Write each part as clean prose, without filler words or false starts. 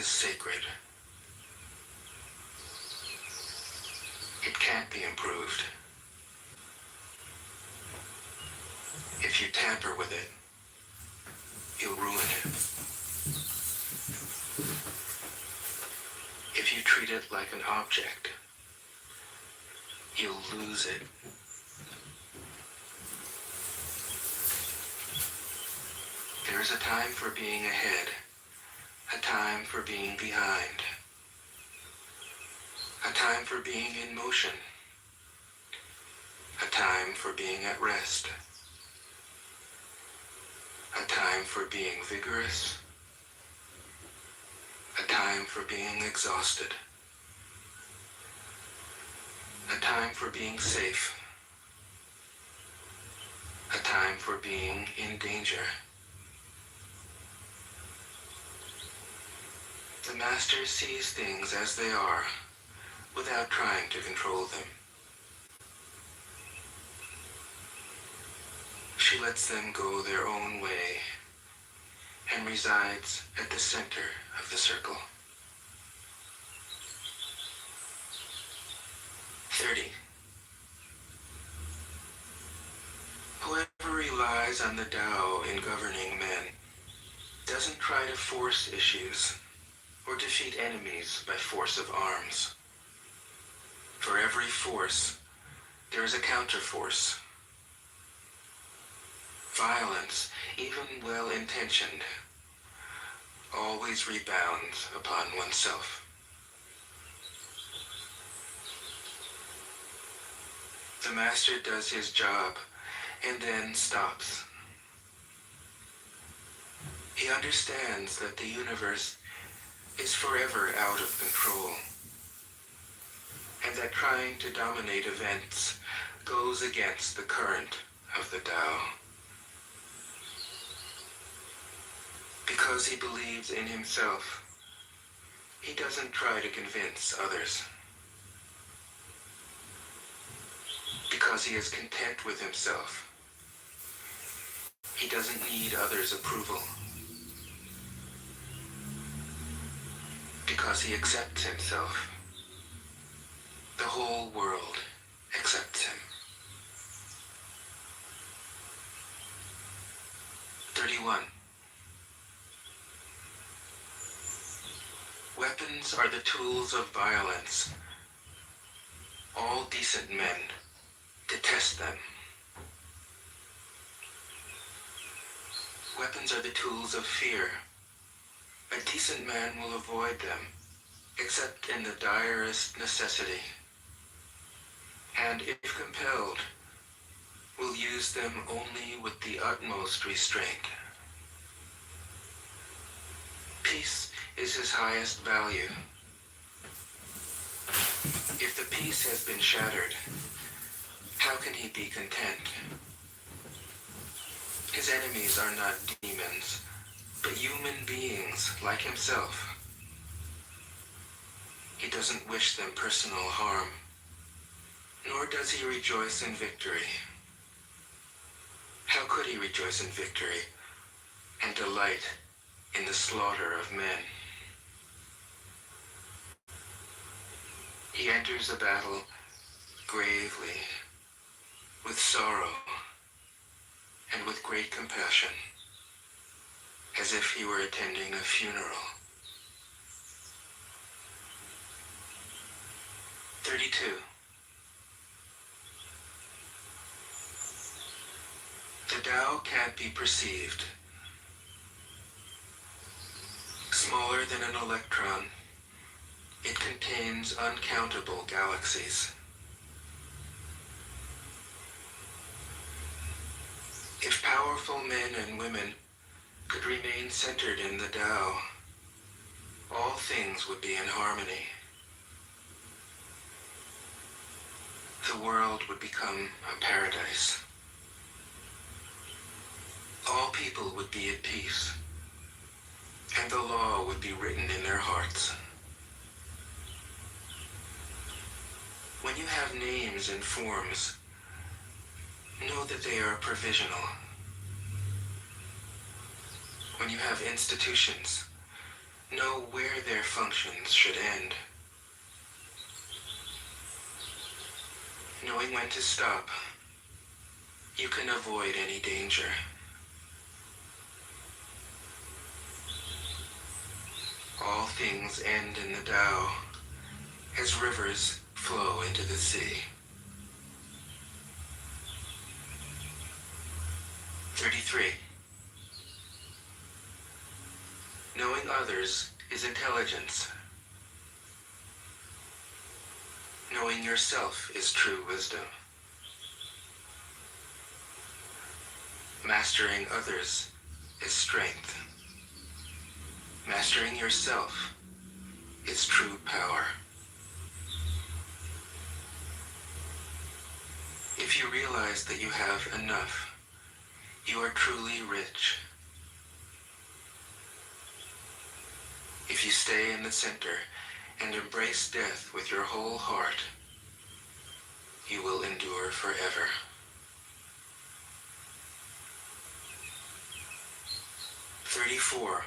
sacred. It can't be improved. If you tamper with it, you'll ruin it. If you treat it like an object, you'll lose it. There is a time for being ahead, a time for being behind, a time for being in motion, a time for being at rest, a time for being vigorous, a time for being exhausted, a time for being safe, a time for being in danger. The Master sees things as they are, without trying to control them. She lets them go their own way, and resides at the center of the circle. 30. Whoever relies on the Tao in governing men doesn't try to force issues or defeat enemies by force of arms. For every force, there is a counterforce. Violence, even well-intentioned, always rebounds upon oneself. The Master does his job and then stops. He understands that the universe is forever out of control, and that trying to dominate events goes against the current of the Tao. Because he believes in himself, he doesn't try to convince others. Because he is content with himself, he doesn't need others' approval. Because he accepts himself, the whole world accepts him. 31. Weapons are the tools of violence. All decent men detest them. Weapons are the tools of fear. A decent man will avoid them, except in the direst necessity, and if compelled, will use them only with the utmost restraint. Peace is his highest value. If the peace has been shattered, how can he be content? His enemies are not demons, but human beings like himself. He doesn't wish them personal harm, nor does he rejoice in victory. How could he rejoice in victory and delight in the slaughter of men? He enters the battle gravely, with sorrow, and with great compassion, as if he were attending a funeral. 32. The Tao can't be perceived. Smaller than an electron, it contains uncountable galaxies. If powerful men and women could remain centered in the Tao, all things would be in harmony. The world would become a paradise. All people would be at peace, and the law would be written in their hearts. When you have names and forms, know that they are provisional. When you have institutions, know where their functions should end. Knowing when to stop, you can avoid any danger. All things end in the Tao, as rivers flow into the sea. 33. Knowing others is intelligence. Knowing yourself is true wisdom. Mastering others is strength. Mastering yourself is true power. If you realize that you have enough, you are truly rich. If you stay in the center and embrace death with your whole heart, you will endure forever. "34.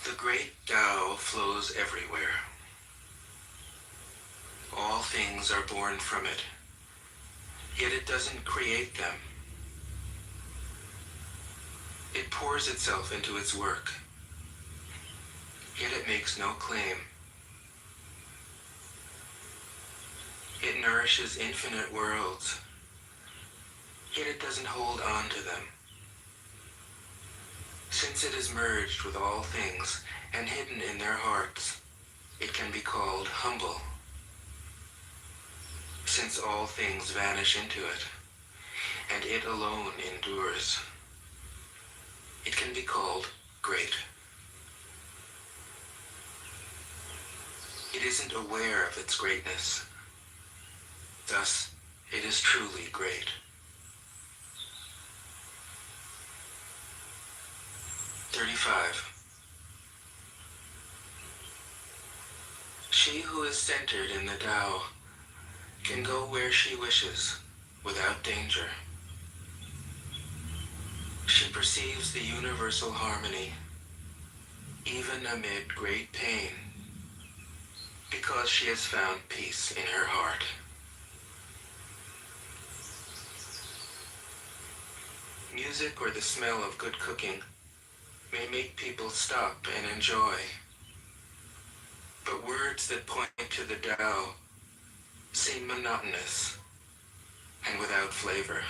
The great Tao flows everywhere. All things are born from it, yet it doesn't create them. It pours itself into its work, yet it makes no claim. It nourishes infinite worlds, yet it doesn't hold on to them. Since it is merged with all things and hidden in their hearts, it can be called humble. Since all things vanish into it, and it alone endures, it can be called great. It isn't aware of its greatness. Thus, it is truly great. 35. She who is centered in the Tao can go where she wishes without danger. She perceives the universal harmony, even amid great pain, because she has found peace in her heart. Music or the smell of good cooking may make people stop and enjoy, but words that point to the Tao seem monotonous and without flavor.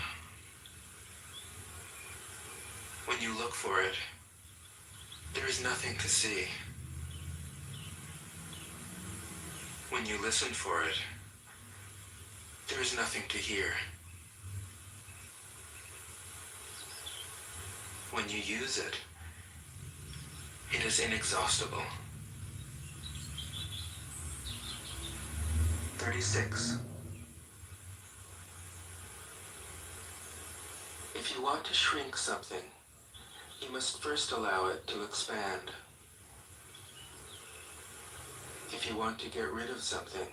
When you look for it, there is nothing to see. When you listen for it, there is nothing to hear. When you use it, it is inexhaustible. 36. If you want to shrink something, you must first allow it to expand. If you want to get rid of something,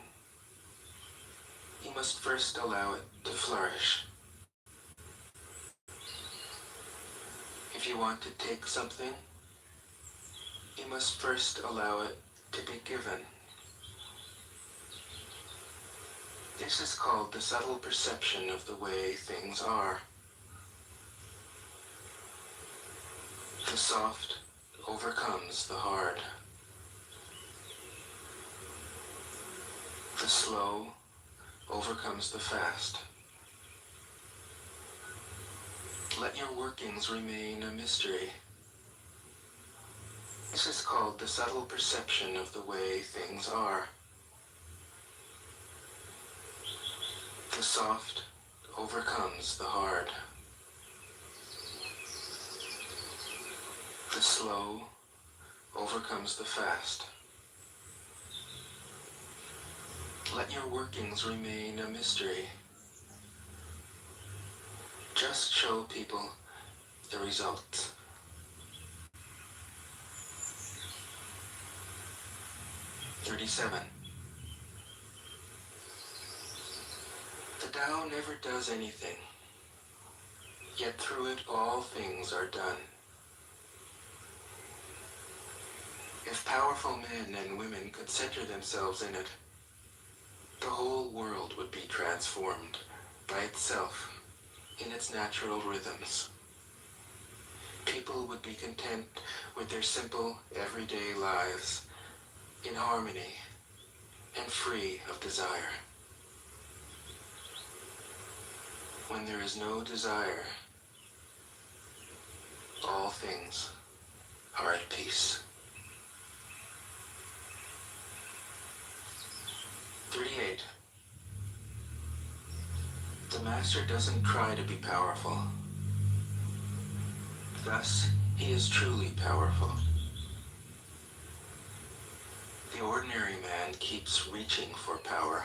you must first allow it to flourish. If you want to take something, you must first allow it to be given. This is called the subtle perception of the way things are. The soft overcomes the hard. The slow overcomes the fast. Let your workings remain a mystery. This is called the subtle perception of the way things are. The soft overcomes the hard. The slow overcomes the fast. Let your workings remain a mystery. Just show people the results. 37. The Tao never does anything, yet through it all things are done. If powerful men and women could center themselves in it, the whole world would be transformed by itself in its natural rhythms. People would be content with their simple, everyday lives, in harmony and free of desire. When there is no desire, all things are at peace. 38. The master doesn't try to be powerful. Thus, he is truly powerful. The ordinary man keeps reaching for power.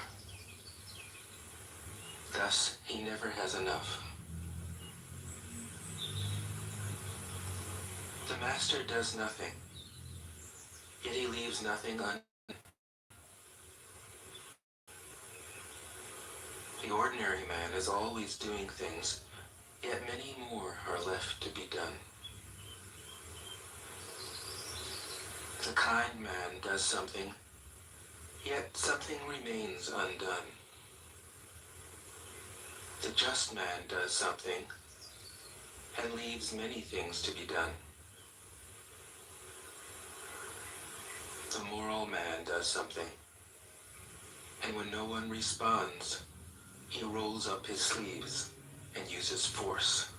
Thus, he never has enough. The master does nothing, yet he leaves nothing undone. The ordinary man is always doing things, yet many more are left to be done. The kind man does something, yet something remains undone. The just man does something, and leaves many things to be done. The moral man does something, and when no one responds, he rolls up his sleeves and uses force.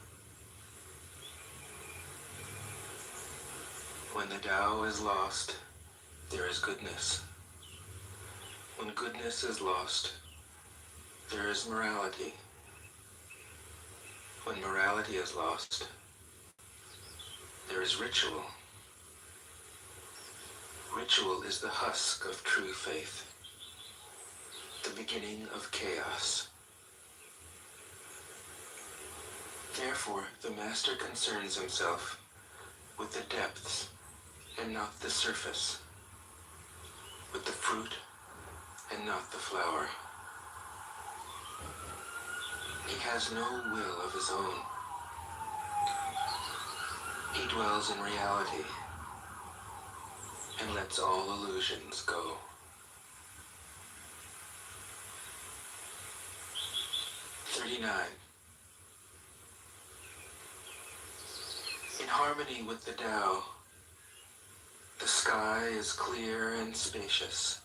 When the Tao is lost, there is goodness. When goodness is lost, there is morality. When morality is lost, there is ritual. Ritual is the husk of true faith, the beginning of chaos. Therefore, the master concerns himself with the depths and not the surface, with the fruit and not the flower. He has no will of his own. He dwells in reality and lets all illusions go. In harmony with the Tao, the sky is clear and spacious.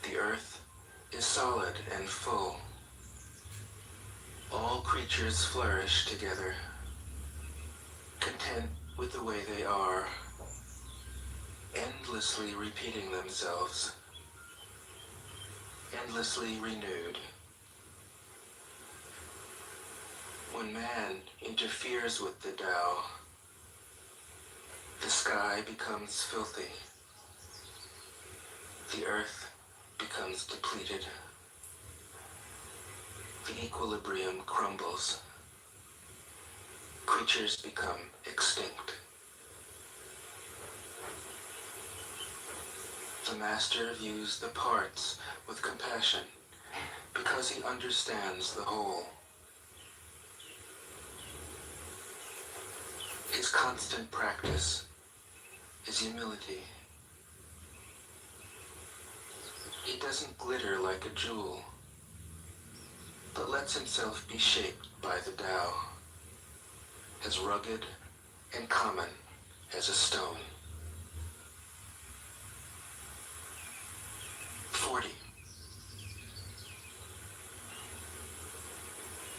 The earth is solid and full. All creatures flourish together, content with the way they are, endlessly repeating themselves, endlessly renewed. When man interferes with the Tao, the sky becomes filthy, the earth becomes depleted, the equilibrium crumbles, creatures become extinct. The master views the parts with compassion because he understands the whole. His constant practice is humility. He doesn't glitter like a jewel, but lets himself be shaped by the Tao, as rugged and common as a stone. 40.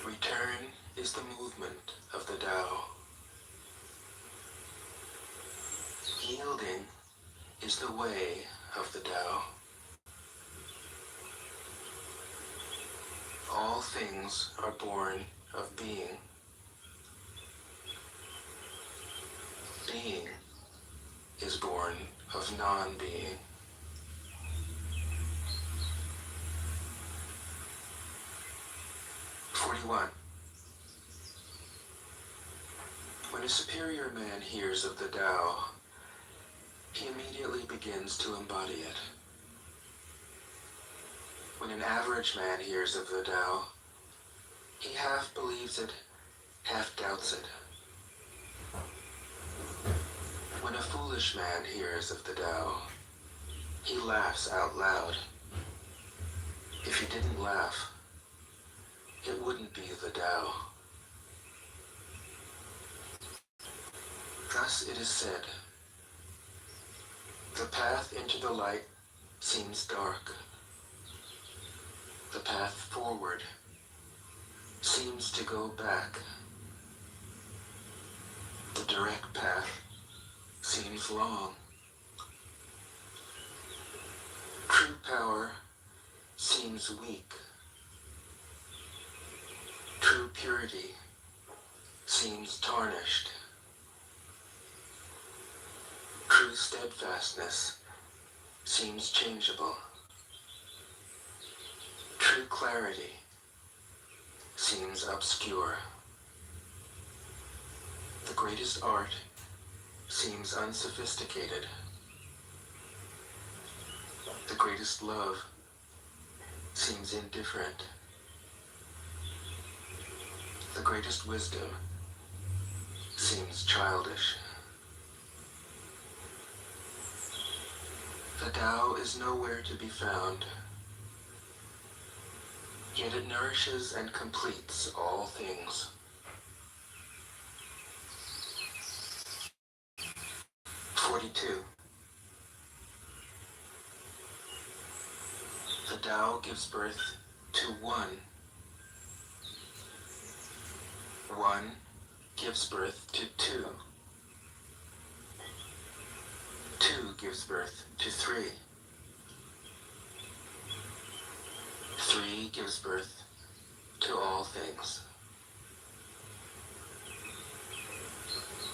Return is the movement of the Tao. Yielding is the way of the Tao. All things are born of being. Being is born of non-being. When a superior man hears of the Tao, he immediately begins to embody it. When an average man hears of the Tao, he half believes it, half doubts it. When a foolish man hears of the Tao. He laughs out loud. If he didn't laugh, it wouldn't be the Tao. Thus it is said, the path into the light seems dark. The path forward seems to go back. The direct path seems long. True power seems weak. True purity seems tarnished. True steadfastness seems changeable. True clarity seems obscure. The greatest art seems unsophisticated. The greatest love seems indifferent. The greatest wisdom seems childish. The Tao is nowhere to be found, yet it nourishes and completes all things. 42. The Tao gives birth to one. One gives birth to two. Two gives birth to three. Three gives birth to all things.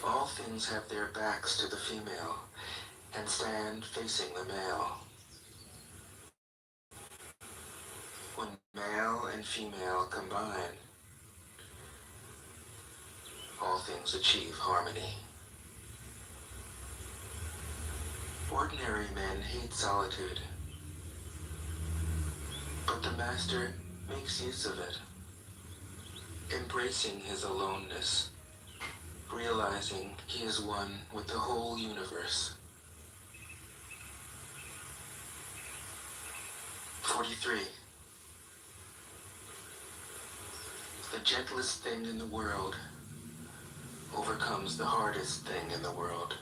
All things have their backs to the female and stand facing the male. When male and female combine, all things achieve harmony. Ordinary men hate solitude, but the Master makes use of it, embracing his aloneness, realizing he is one with the whole universe. 43. The gentlest thing in the world overcomes the hardest thing in the world.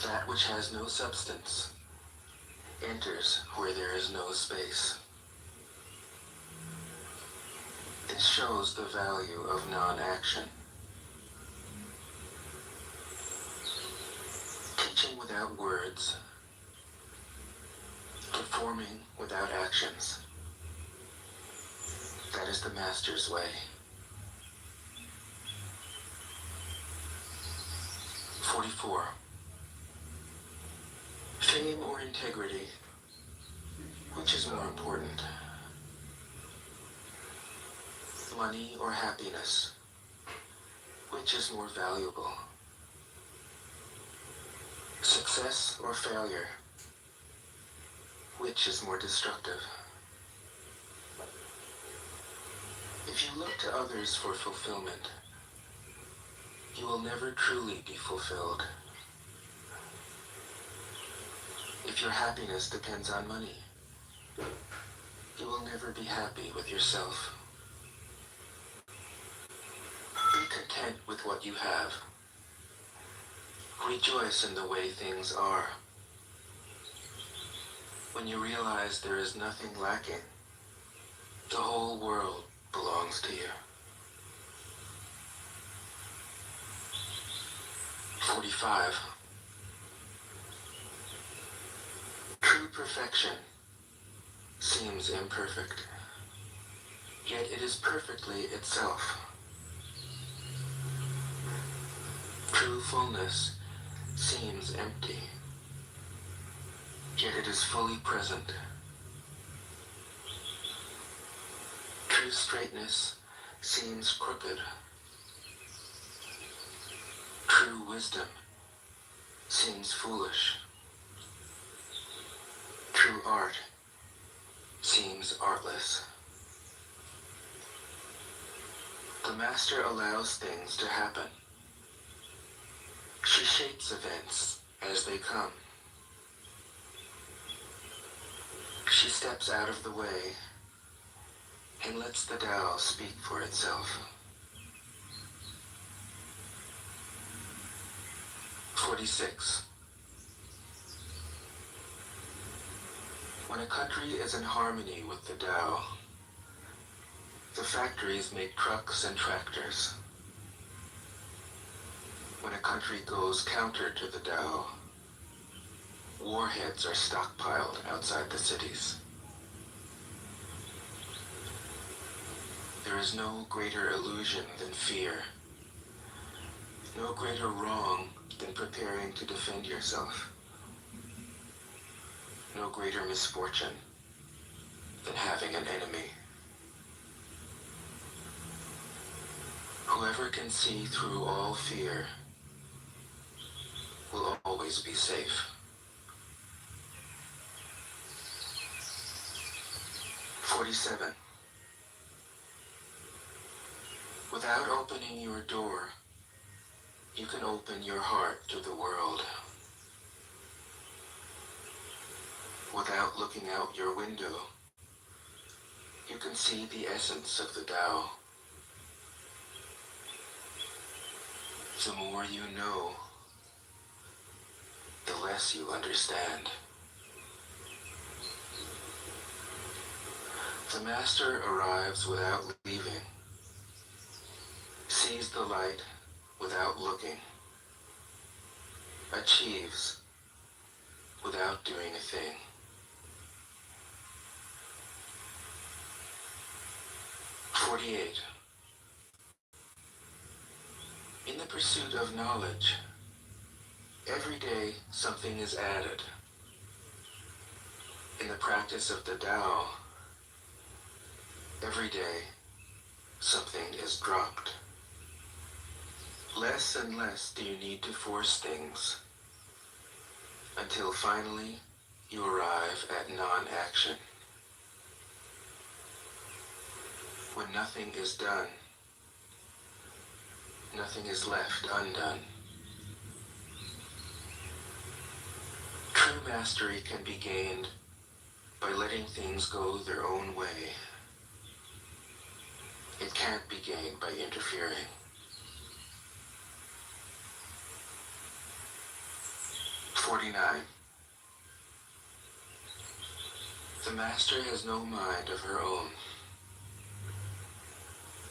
That which has no substance enters where there is no space. This shows the value of non-action. Teaching without words, performing without actions. That is the Master's way. 44. Fame or integrity, which is more important? Money or happiness, which is more valuable? Success or failure, which is more destructive? If you look to others for fulfillment, you will never truly be fulfilled. If your happiness depends on money, you will never be happy with yourself. Be content with what you have. Rejoice in the way things are. When you realize there is nothing lacking, the whole world belongs to you. 45. True perfection seems imperfect, yet it is perfectly itself. True fullness seems empty, yet it is fully present. True straightness seems crooked. True wisdom seems foolish. True art seems artless. The Master allows things to happen, She shapes events as they come. She steps out of the way and lets the Tao speak for itself. 46. When a country is in harmony with the Tao, the factories make trucks and tractors. When a country goes counter to the Tao, warheads are stockpiled outside the cities. There is no greater illusion than fear, no greater wrong than preparing to defend yourself, no greater misfortune than having an enemy. Whoever can see through all fear will always be safe. 47. Without opening your door, you can open your heart to the world. Without looking out your window, you can see the essence of the Tao. The more you know, the less you understand. The Master arrives without leaving, sees the light without looking, achieves without doing a thing. 48. In the pursuit of knowledge, every day something is added. In the practice of the Tao, every day something is dropped. Less and less do you need to force things, until finally you arrive at non-action. When nothing is done, nothing is left undone. True mastery can be gained by letting things go their own way. It can't be gained by interfering. 49. The Master has no mind of her own.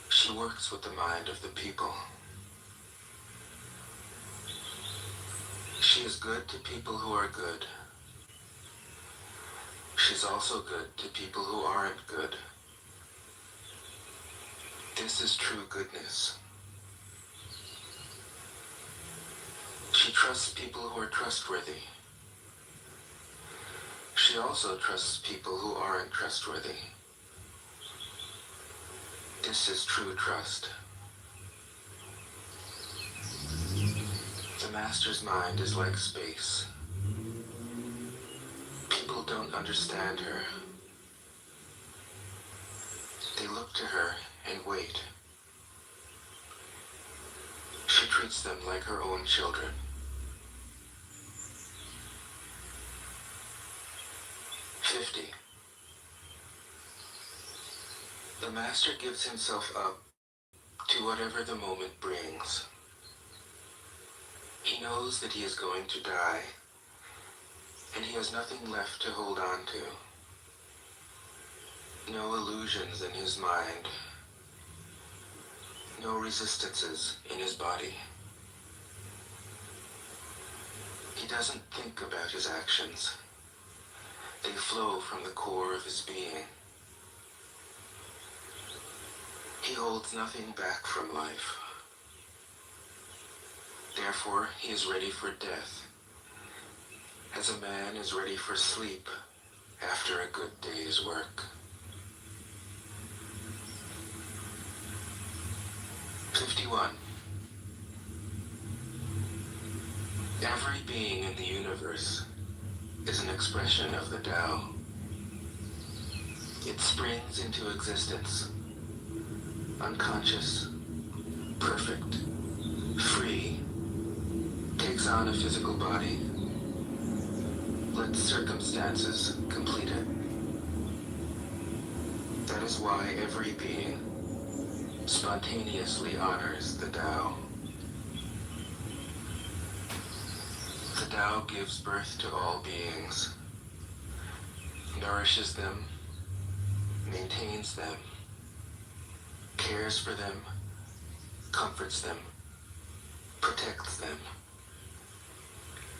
She works with the mind of the people. She is good to people who are good. She's also good to people who aren't good. This is true goodness. She trusts people who are trustworthy. She also trusts people who aren't trustworthy. This is true trust. The Master's mind is like space. People don't understand her. They look to her and wait. She treats them like her own children. 50. The Master gives himself up to whatever the moment brings. He knows that he is going to die, and he has nothing left to hold on to. No illusions in his mind. No resistances in his body. He doesn't think about his actions. They flow from the core of his being. He holds nothing back from life. Therefore, he is ready for death, as a man is ready for sleep after a good day's work. 51. Every being in the universe is an expression of the Tao. It springs into existence, unconscious, perfect, free, takes on a physical body, let circumstances complete it. That is why every being spontaneously honors the Tao. The Tao gives birth to all beings, nourishes them, maintains them, cares for them, comforts them, protects them,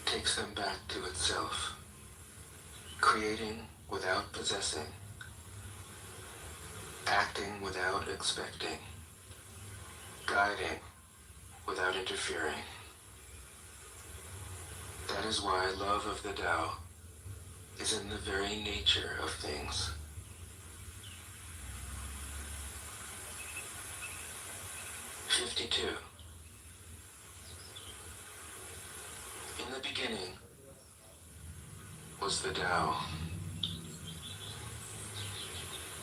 takes them back to itself, creating without possessing, acting without expecting, guiding without interfering. That is why love of the Tao is in the very nature of things. "52. In the beginning was the Tao.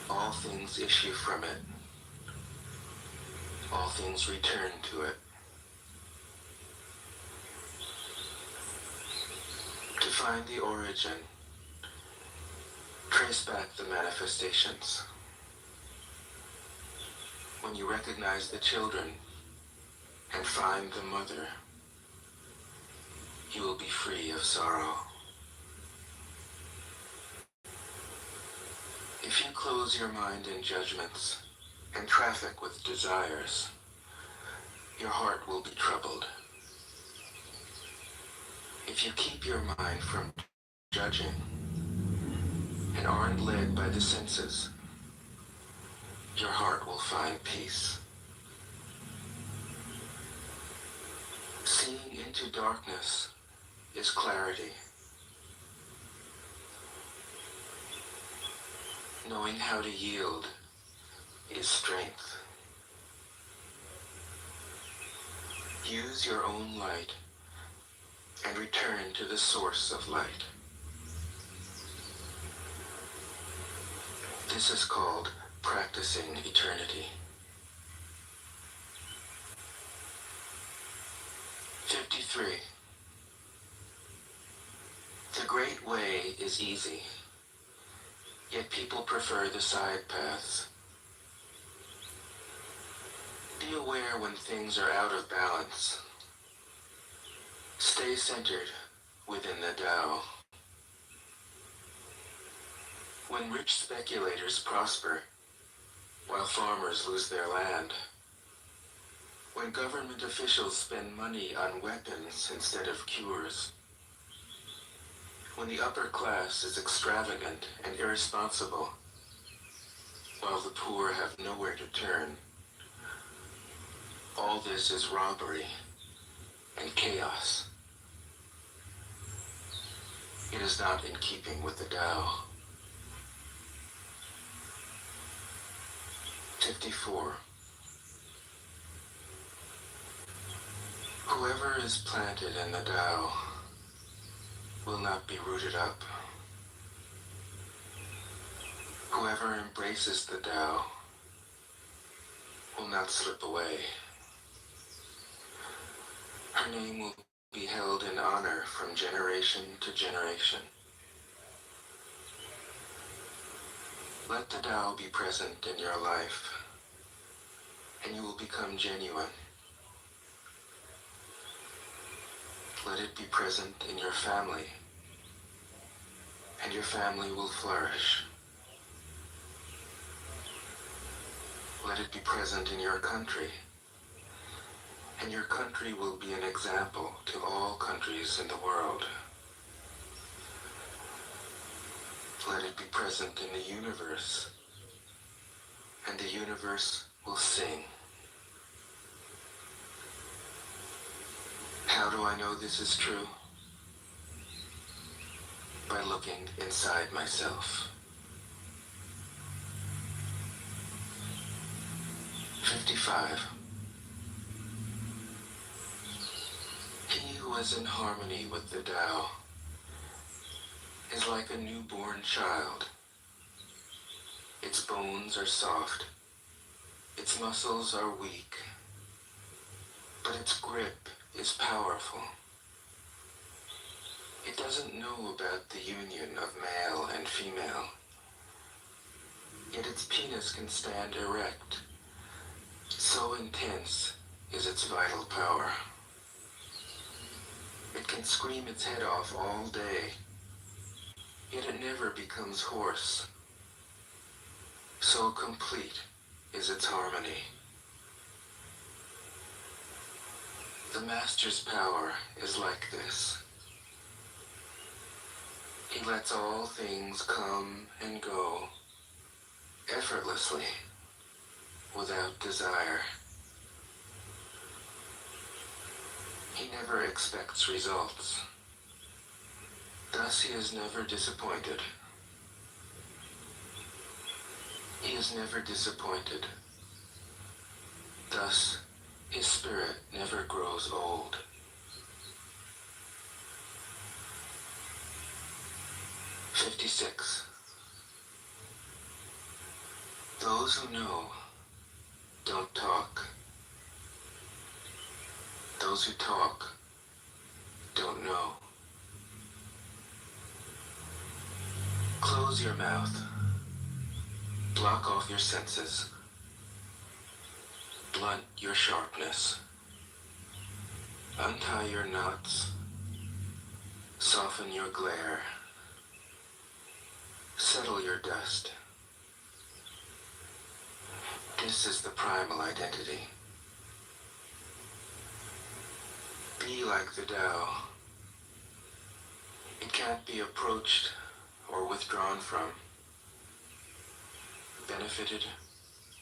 All things issue from it. All things return to it. To find the origin, trace back the manifestations. When you recognize the children and find the mother, you will be free of sorrow. If you close your mind in judgments and traffic with desires, your heart will be troubled. If you keep your mind from judging and aren't led by the senses, your heart will find peace. Seeing into darkness is clarity. Knowing how to yield is strength. Use your own light and return to the source of light. This is called practicing eternity. 53. The great way is easy, yet people prefer the side paths. Be aware when things are out of balance. Stay centered within the Tao. When rich speculators prosper, while farmers lose their land, when government officials spend money on weapons instead of cures, when the upper class is extravagant and irresponsible, while the poor have nowhere to turn, all this is robbery and chaos. It is not in keeping with the Tao. 54. Whoever is planted in the Tao will not be rooted up. Whoever embraces the Tao will not slip away. Her name will be held in honor from generation to generation. Let the Tao be present in your life, and you will become genuine. Let it be present in your family, and your family will flourish. Let it be present in your country, and your country will be an example to all countries in the world. Let it be present in the universe, and the universe will sing. How do I know this is true? By looking inside myself. 55. He who is in harmony with the Tao is like a newborn child. Its bones are soft, its muscles are weak, but its grip is powerful. It doesn't know about the union of male and female, yet its penis can stand erect. So intense is its vital power. It can scream its head off all day, yet it never becomes hoarse. So complete is its harmony. The Master's power is like this. He lets all things come and go effortlessly, without desire. He never expects results. Thus he is never disappointed. He is never disappointed. Thus his spirit never grows old. "56. Those who know don't talk. Those who talk don't know. Close your mouth. Block off your senses. Blunt your sharpness. Untie your knots. Soften your glare. Settle your dust. This is the primal identity. Be like the Tao. It can't be approached or withdrawn from, benefited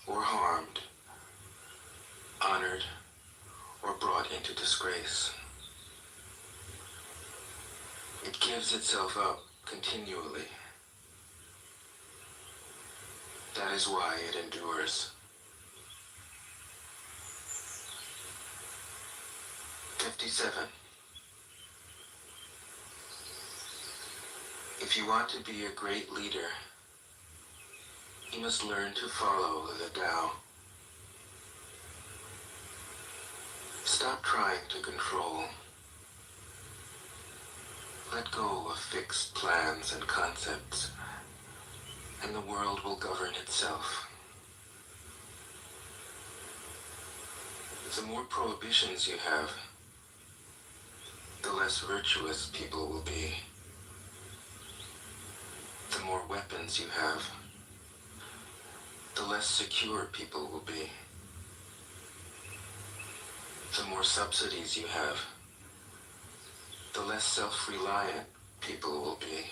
or harmed, honored or brought into disgrace. It gives itself up continually. That is why it endures. 57. If you want to be a great leader, you must learn to follow the Tao. Stop trying to control. Let go of fixed plans and concepts, and the world will govern itself. The more prohibitions you have, the less virtuous people will be. The more weapons you have, the less secure people will be. The more subsidies you have, the less self-reliant people will be.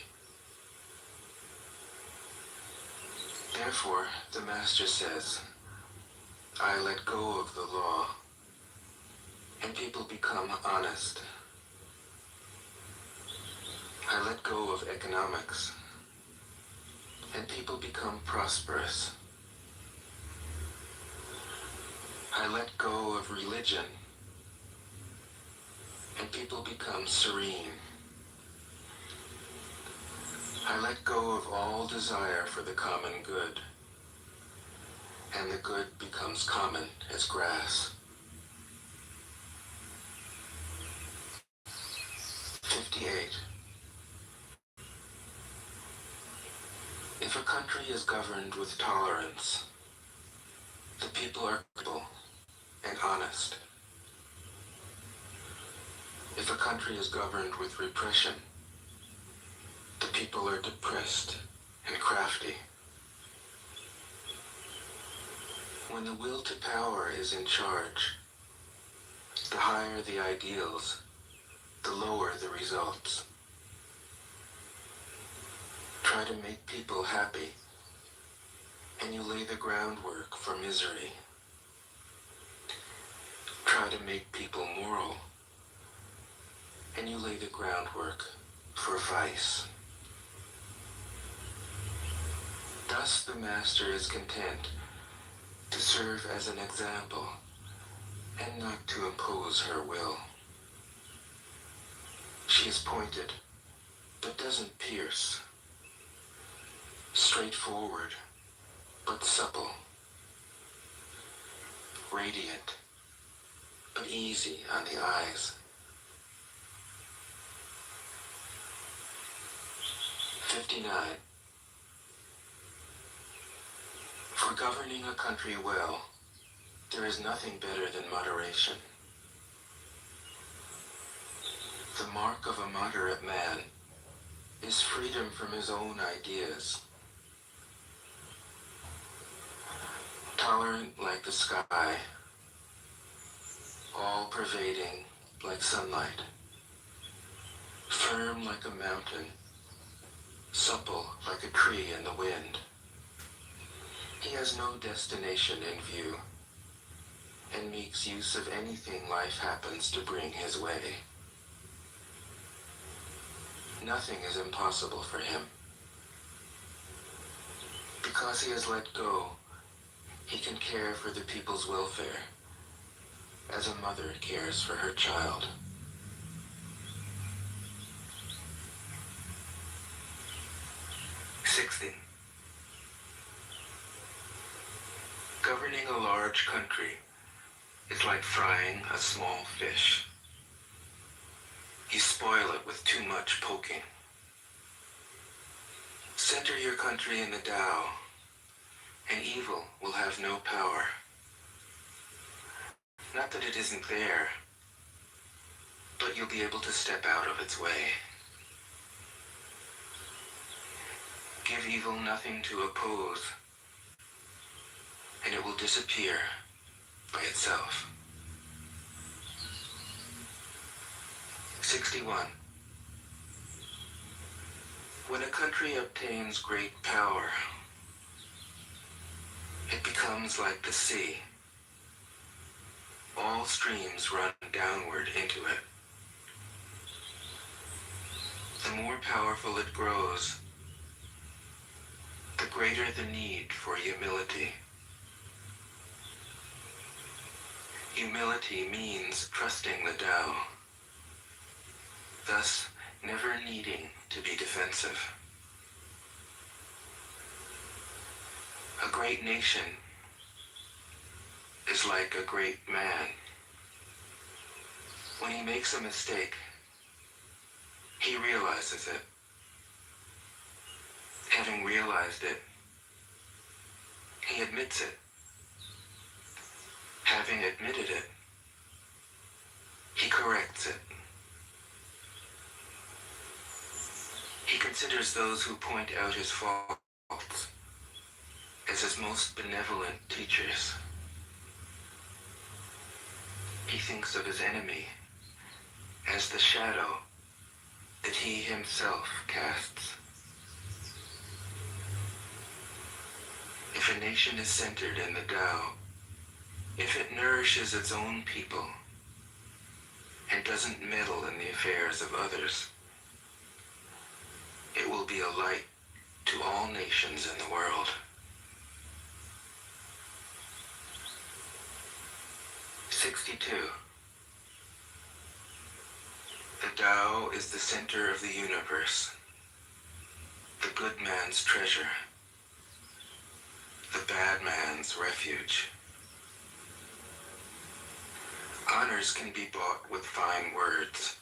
Therefore, the Master says, I let go of the law, and people become honest. I let go of economics, and people become prosperous. I let go of religion, and people become serene. I let go of all desire for the common good, and the good becomes common as grass. 58. If a country is governed with tolerance, the people are good and honest. If a country is governed with repression, the people are depressed and crafty. When the will to power is in charge, the higher the ideals, the lower the results. Try to make people happy, and you lay the groundwork for misery. Try to make people moral, and you lay the groundwork for vice. Thus the Master is content to serve as an example and not to impose her will. She is pointed, but doesn't pierce. Straightforward, but supple. Radiant, but easy on the eyes. 59. For governing a country well, there is nothing better than moderation. The mark of a moderate man is freedom from his own ideas. Tolerant like the sky, all-pervading like sunlight, firm like a mountain, supple like a tree in the wind. He has no destination in view, and makes use of anything life happens to bring his way. Nothing is impossible for him. Because he has let go, he can care for the people's welfare, as a mother cares for her child. Governing a large country is like frying a small fish. You spoil it with too much poking. Center your country in the Tao, and evil will have no power. Not that it isn't there, but you'll be able to step out of its way. Give evil nothing to oppose, and it will disappear by itself. 61. When a country obtains great power, it becomes like the sea. All streams run downward into it. The more powerful it grows, the greater the need for humility. Humility means trusting the Tao, thus never needing to be defensive. A great nation is like a great man. When he makes a mistake, he realizes it. Having realized it, he admits it. Having admitted it, he corrects it. He considers those who point out his faults as his most benevolent teachers. He thinks of his enemy as the shadow that he himself casts. If a nation is centered in the Tao, if it nourishes its own people and doesn't meddle in the affairs of others, it will be a light to all nations in the world. 62. The Tao is the center of the universe, the good man's treasure, the bad man's refuge. Honors can be bought with fine words.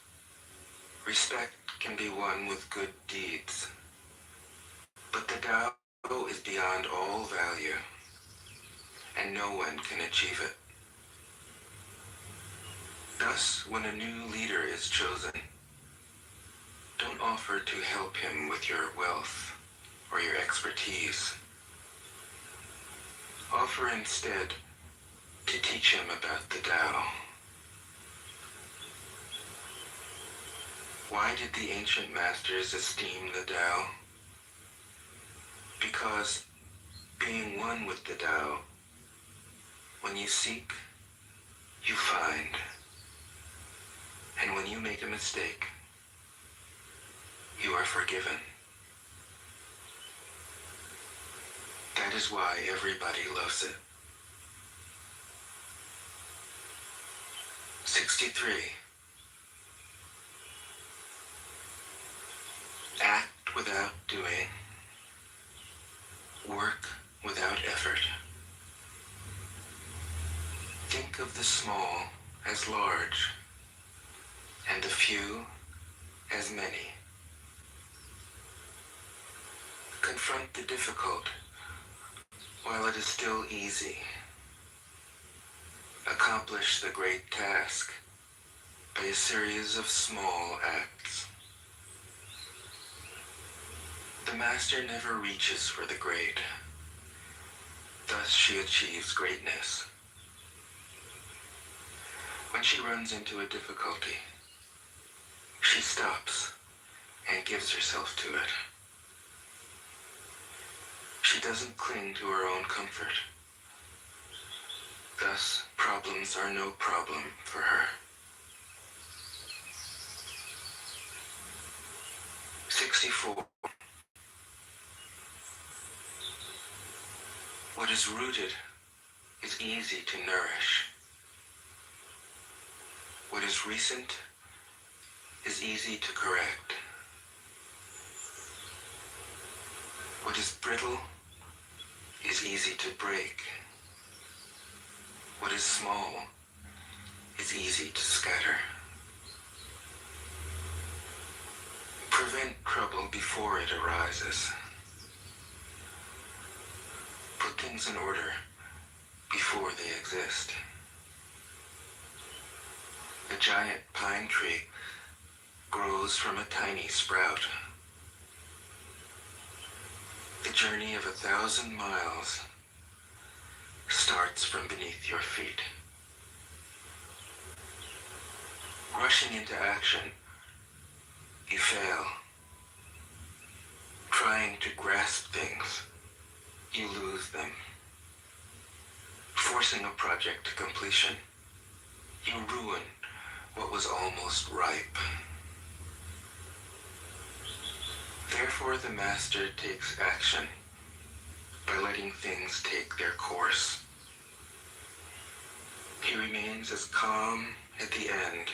Respect can be won with good deeds. But the Tao is beyond all value, and no one can achieve it. Thus, when a new leader is chosen, don't offer to help him with your wealth or your expertise. Offer instead to teach him about the Tao. Why did the ancient masters esteem the Tao? Because being one with the Tao, when you seek, you find. And when you make a mistake, you are forgiven. That is why everybody loves it. 63. Act without doing. Work without effort. Think of the small as large, and the few as many. Confront the difficult while it is still easy. Accomplish the great task by a series of small acts. The master never reaches for the great. Thus she achieves greatness. When she runs into a difficulty, she stops and gives herself to it. She doesn't cling to her own comfort. Thus, problems are no problem for her. 64. What is rooted is easy to nourish. What is recent is easy to correct. What is brittle is easy to break. What is small is easy to scatter. Prevent trouble before it arises. Put things in order before they exist. A giant pine tree grows from a tiny sprout. The journey of 1,000 miles starts from beneath your feet. Rushing into action, you fail. Trying to grasp things, you lose them. Forcing a project to completion, you ruin what was almost ripe. Therefore, the master takes action by letting things take their course. He remains as calm at the end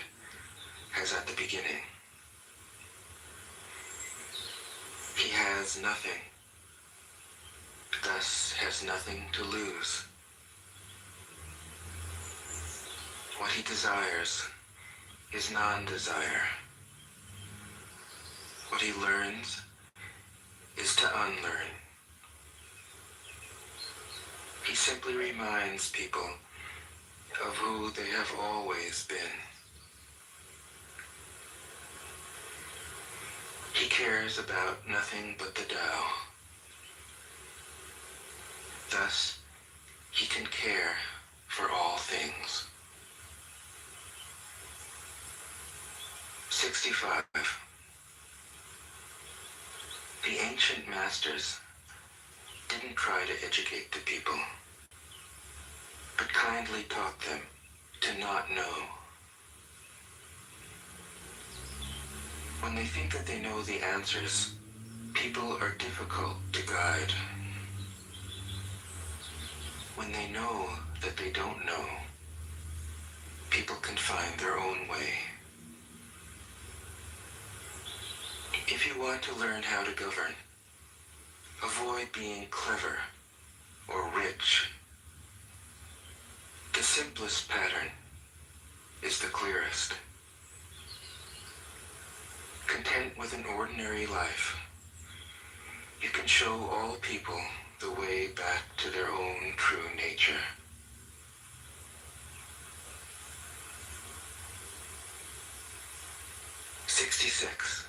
as at the beginning. He has nothing, thus has nothing to lose. What he desires is non-desire. What he learns is to unlearn. He simply reminds people of who they have always been. He cares about nothing but the Tao. Thus, he can care for all things. 65. The ancient masters didn't try to educate the people, but kindly taught them to not know. When they think that they know the answers, people are difficult to guide. When they know that they don't know, people can find their own way. If you want to learn how to govern, avoid being clever or rich. The simplest pattern is the clearest. Content with an ordinary life, you can show all people the way back to their own true nature. '66.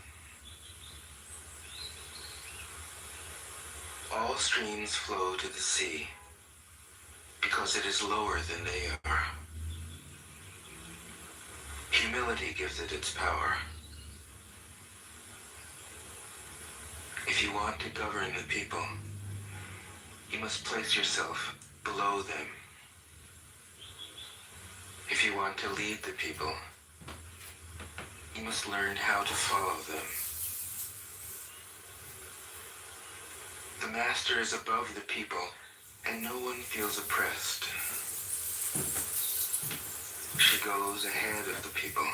All streams flow to the sea because it is lower than they are. Humility gives it its power. If you want to govern the people, you must place yourself below them. If you want to lead the people, you must learn how to follow them. The master is above the people, and no one feels oppressed. She goes ahead of the people,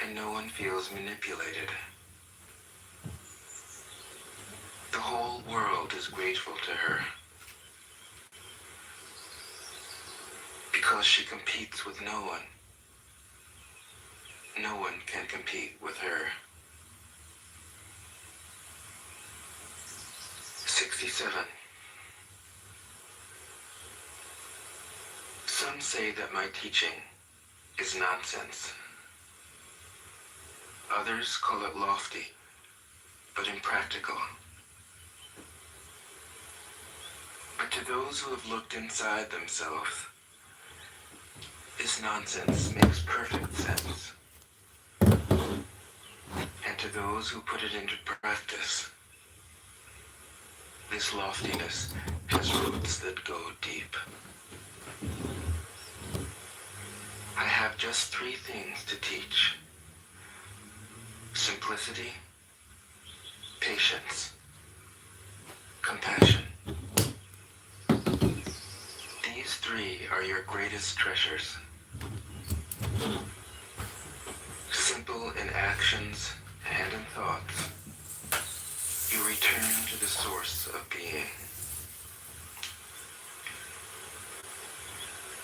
and no one feels manipulated. The whole world is grateful to her because she competes with no one. No one can compete with her. 67. Some say that my teaching is nonsense. Others call it lofty, but impractical. But to those who have looked inside themselves, this nonsense makes perfect sense. And to those who put it into practice, this loftiness has roots that go deep. I have just three things to teach: simplicity, patience, compassion. These three are your greatest treasures. Simple in actions and in thoughts, you return to the source of being.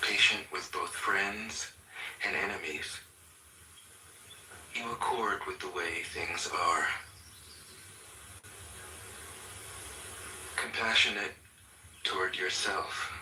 Patient with both friends and enemies, you accord with the way things are. Compassionate toward yourself,